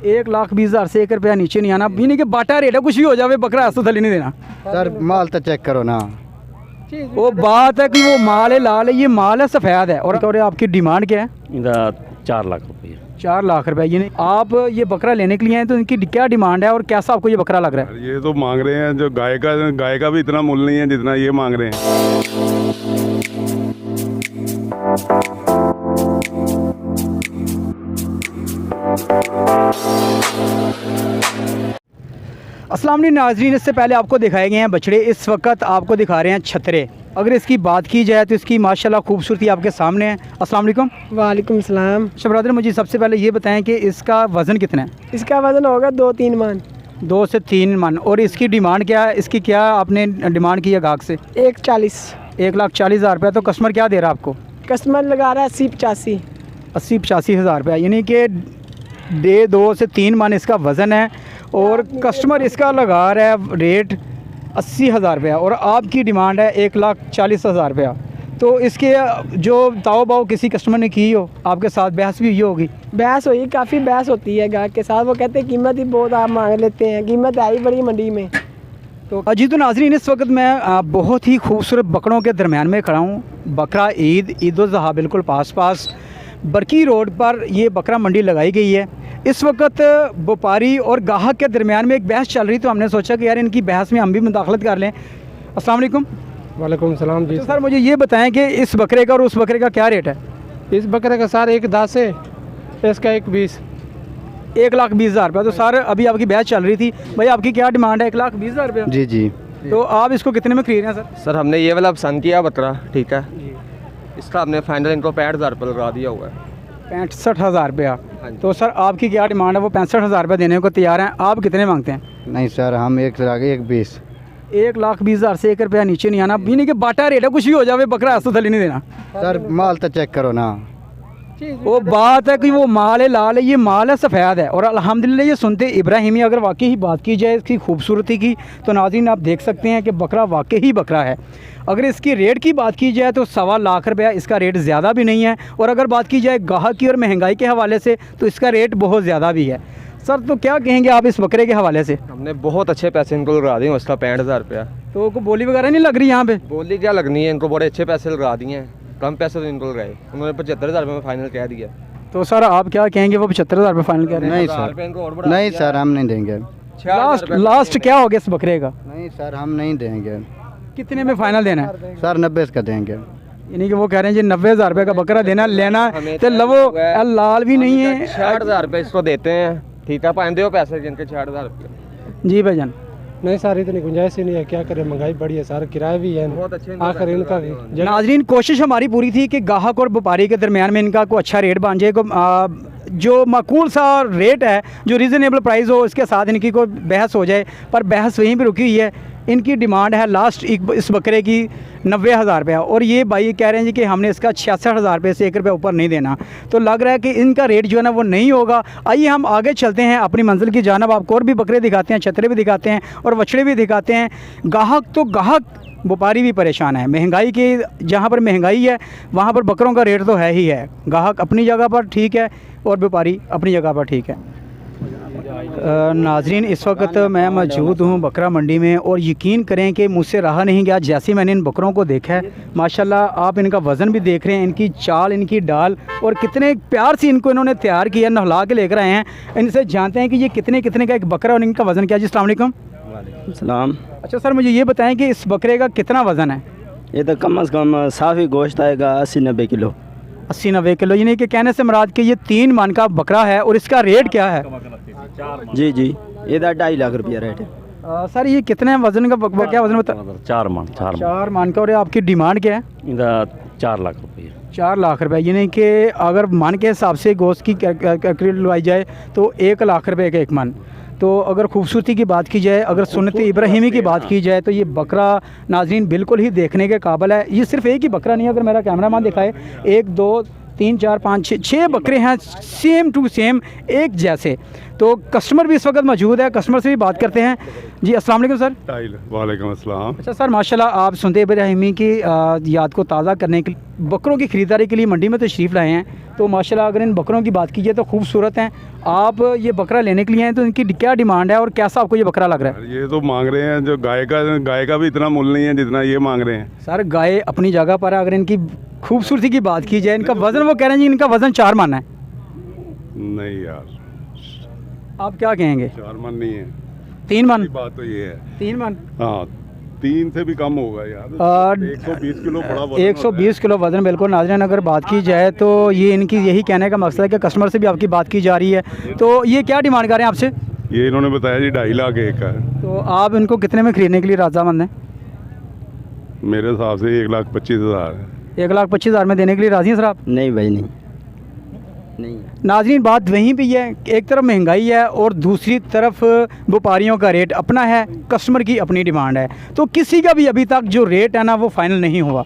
1,20,000 से 1 रुपया नीचे नहीं आना, यानी कि बाटा रेट है, कुछ भी हो जाए बकरा ऐसा थली नहीं देना। सर माल तो चेक करो ना, वो बात है कि वो माल है लाल है, ये माल है सफ़ेद है। और आपकी डिमांड क्या है? इनका 4 लाख रुपये। 4 लाख रुपए। यानी आप ये बकरा लेने के लिए हैं तो इनकी क्या डिमांड है और कैसा आपको ये बकरा लग रहा है? ये तो मांग रहे हैं जो गाय का भी इतना मूल्य नहीं है जितना ये मांग रहे हैं। अस्सलाम वालेकुम नाज़रीन, इससे पहले आपको दिखाए गए हैं बछड़े, इस वक्त आपको दिखा रहे हैं छतरे। अगर इसकी बात की जाए तो इसकी माशाल्लाह खूबसूरती आपके सामने है। अस्सलाम वालेकुम। वालेकुम सलाम। अच्छा ब्रदर, मुझे सबसे पहले ये बताएं कि इसका वज़न कितना है? इसका वज़न होगा 2-3 मन। 2 से 3 मन। और इसकी डिमांड क्या है? इसकी क्या आपने डिमांड की है गाहक से? 140। 1,40,000 रुपये। तो कस्टमर क्या दे रहा है आपको? कस्टमर लगा रहा है 80-85। 80-85 हज़ार रुपये, यानी कि 2 से 3 मन इसका वज़न है और कस्टमर इसका लगा रहा है रेट 80,000 रुपया और आपकी डिमांड है 1,40,000 रुपया। तो इसके जो ताओ बाओ किसी कस्टमर ने की हो, आपके साथ बहस भी हुई होगी? बहस हुई, काफ़ी बहस होती है गाहक के साथ। वो कहते हैं कीमत ही बहुत आप मांग लेते हैं, कीमत है ही बड़ी मंडी में। तो जी तो नाज़रीन, इस वक्त मैं बहुत ही खूबसूरत बकरों के दरमियान में खड़ा हूँ। बकरा ईद उल ज़ुहा बिल्कुल पास बरकी रोड पर ये बकरा मंडी लगाई गई है। इस वक्त व्यापारी और गाहक के दरमियान में एक बहस चल रही, तो हमने सोचा कि यार इनकी बहस में हम भी मुदाखलत कर लें। अस्सलाम वालेकुम। वालेकुम सलाम जी। तो सर मुझे ये बताएं कि इस बकरे का और उस बकरे का क्या रेट है? इस बकरे का सर 1,10 है, इसका 1,20। 1,20,000 रुपये। तो सर अभी आपकी बहस चल रही थी, भाई आपकी क्या डिमांड है? 1,20,000 रुपये। जी जी। तो आप इसको कितने में खरीद रहे हैं सर? सर हमने ये वाला पसंद किया बकरा, ठीक है। इसका हमने फाइनल इनको 65,000 रुपये लगा दिया हुआ है। 65,000 रुपया। हाँ जी। तो सर आपकी क्या डिमांड है? वो 65,000 रुपये देने को तैयार हैं, आप कितने मांगते हैं? नहीं सर, हम 1,20,000। 1,20,000 से 1 रुपया नीचे नहीं आना, यानी कि बाटा रेट है, कुछ भी हो जाए बकरा ऐसा थली नहीं देना। सर माल तो चेक करो ना, वो बात है कि वो माल है लाल है, ये माल है सफ़ेद है। और अल्हम्दुलिल्लाह ये सुनते इब्राहिमी, अगर वाकई ही बात की जाए इसकी खूबसूरती की, तो नाज़रीन आप देख सकते हैं कि बकरा वाकई ही बकरा है। अगर इसकी रेट की बात की जाए तो 1.25 लाख रुपया, इसका रेट ज़्यादा भी नहीं है। और अगर बात की जाए गाहक की और महंगाई के हवाले से तो इसका रेट बहुत ज़्यादा भी है। सर तो क्या कहेंगे आप इस बकरे के हवाले से? हमने बहुत अच्छे पैसे इनको लगा दिए, उसका 65,000 रुपया। तो को बोली वगैरह नहीं लग रही यहाँ पे? बोली क्या लगनी है, इनको बड़े अच्छे पैसे लगा दिए हैं, कम पैसे तो इनको लगाए। उन्होंने 75,000 रुपये में फाइनल कह दिया। तो सर आप क्या कहेंगे? वो 75,000 रुपये फाइनल कह रहे हैं? नहीं सर, नहीं सर, हम नहीं देंगे। लास्ट क्या हो गया इस बकरे का? नहीं सर, हम नहीं देंगे। कितने में फाइनल देना है? सर 90 का देंगे। यानी कि वो कह रहे हैं जी 90,000 रुपये का बकरा देना लेना, तो लवो लाल भी नहीं है। 60,000 रुपये इसको देते हैं, ठीक है। पाएंदे हो पैसे जिनके 60,000 रुपये। जी भाईजान। नहीं सर, इतनी गुंजाइश ही नहीं है, क्या करें, महंगाई बढ़ी है सर, किराया भी है, बहुत अच्छे आखिर इनका भी। नाजरीन कोशिश हमारी पूरी थी कि गाहक और व्यापारी के दरमियान में इनका कोई अच्छा रेट बन जाए, जो माकूल सा रेट है, जो रीज़नेबल प्राइस हो, इसके साथ इनकी कोई बहस हो जाए। पर बहस वहीं पर रुकी हुई है। इनकी डिमांड है लास्ट इस बकरे की 90,000 रुपया और ये भाई कह रहे हैं जी कि हमने इसका 66,000 रुपये से 1 रुपया ऊपर नहीं देना। तो लग रहा है कि इनका रेट जो है ना वो नहीं होगा। आइए हम आगे चलते हैं अपनी मंजिल की जानब। आपको और भी बकरे दिखाते हैं, छतरे भी दिखाते हैं और बछड़े भी दिखाते हैं। गाहक व्यापारी भी परेशान है। महंगाई की जहाँ पर महंगाई है वहाँ पर बकरों का रेट तो है ही है। गाहक अपनी जगह पर ठीक है और व्यापारी अपनी जगह पर ठीक है। नाजरीन इस वक्त मैं मौजूद हूँ बकरा मंडी में और यकीन करें कि मुझसे रहा नहीं गया। जैसे मैंने इन बकरों को देखा है, माशाल्लाह आप इनका वज़न भी देख रहे हैं, इनकी चाल, इनकी डाल और कितने प्यार से इनको इन्होंने तैयार किया, नहला के लेकर आए हैं। इनसे जानते हैं कि ये कितने का एक बकरा और इनका वज़न क्या है। जी अस्सलाम वालेकुम। सलाम। अच्छा सर मुझे ये बताएं कि इस बकरे का कितना वज़न है? ये तो कम से कम साफ़ी गोश्त आएगा 80-90 किलो। 80-90 किलो, यानी कि कहने से मुराद कि ये 3 मन का बकरा है। और इसका रेट क्या है? जी जी, ये 2.5 लाख रुपया रेट है। सर ये कितने वज़न का क्या वज़न बता? 4 मन। 4 मन का। और आपकी डिमांड क्या है? इनका 4 लाख रुपये। 4 लाख रुपये, यानी कि अगर मन के हिसाब से गोश्त की कैलकुलेट लगाई जाए तो 1 लाख रुपये का 1 मन। तो अगर खूबसूरती की बात की जाए, अगर सुन्नत इब्राहिमी की बात की जाए तो ये बकरा नाजरीन बिल्कुल ही देखने के काबिल है। ये सिर्फ एक ही बकरा नहीं है, अगर मेरा कैमरामैन दिखाए 1 2 3 4 5 6 बकरे हैं सेम टू सेम एक जैसे। तो कस्टमर भी इस वक्त मौजूद है, कस्टमर से भी बात करते हैं। जी अस्सलाम वालेकुम सर। वालेकुम अस्सलाम। अच्छा सर माशाल्लाह आप सुनते इब्राहिमी की याद को ताज़ा करने के लिए बकरों की ख़रीदारी के लिए मंडी में तशरीफ़ लाए हैं। तो माशाल्लाह अगर इन बकरों की बात कीजिए तो खूबसूरत हैं। आप ये बकरा लेने के लिए हैं तो इनकी क्या डिमांड है और कैसा आपको ये बकरा लग रहा है? ये तो मांग रहे हैं जो गाय का भी इतना मूल्य नहीं है जितना ये मांग रहे हैं। सर गाय अपनी जगह पर है, अगर इनकी खूबसूरती की बात की जाए, इनका वज़न वो कह रहे हैं जी इनका वज़न 4 मन है। नहीं यार, आप क्या कहेंगे? 4 मन नहीं है। 3 मन? बात तो ये है 3 मन? हाँ, 3 से भी कम होगा यार। 120 किलो बड़ा वजन 120 किलो वज़न। बिल्कुल नाज़रीन, अगर बात की जाए तो ये इनकी यही कहने का मकसद है कि कस्टमर से भी आपकी बात की जा रही है। तो ये क्या डिमांड कर रहे हैं आपसे? ये इन्होंने बताया जी 2.5 लाख एक का है। तो आप इनको कितने में ख़रीदने के लिए रज़ामंद हैं? मेरे हिसाब से 1,25,000 है। 1,25,000 में देने के लिए राज़ी हैं सर आप? नहीं भाई नहीं, नहीं है। नाज़रीन बात वहीं पे ही है, एक तरफ महंगाई है और दूसरी तरफ व्यापारियों का रेट अपना है, कस्टमर की अपनी डिमांड है। तो किसी का भी अभी तक जो रेट है ना वो फाइनल नहीं हुआ।